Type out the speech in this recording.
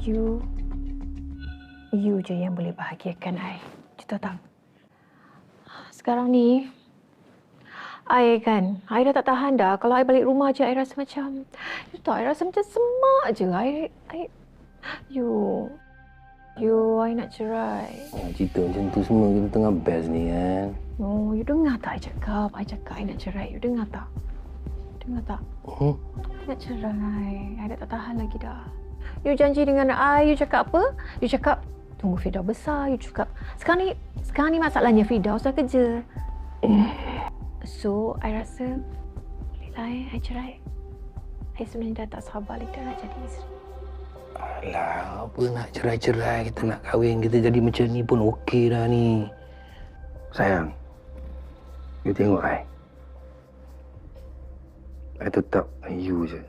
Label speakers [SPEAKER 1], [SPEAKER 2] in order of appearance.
[SPEAKER 1] You je yang boleh bahagiakan I. You tahu tak? Sekarang ni, I dah tak tahan dah. Kalau I balik rumah je, I rasa macam, you tahu, I rasa macam semak je. I nak cerai.
[SPEAKER 2] Cerita macam tu semua kita tengah best ni kan.
[SPEAKER 1] Oh, you dengar tak I cakap? I cakap I nak cerai. You dengar tak? I nak cerai. I dah tak tahan lagi dah. You janji dengan I, you cakap apa? You cakap, tunggu Firdaus besar. You cakap, sekarang ni masalahnya Firdaus dah kerja. So, I rasa, bolehlah I cerai. I sebenarnya dah tak sabar lidah nak jadi isteri.
[SPEAKER 2] Alah, apa nak cerai-cerai, kita nak kahwin, kita jadi macam ni pun okey dah ni. Sayang, you tengok I tetap you je.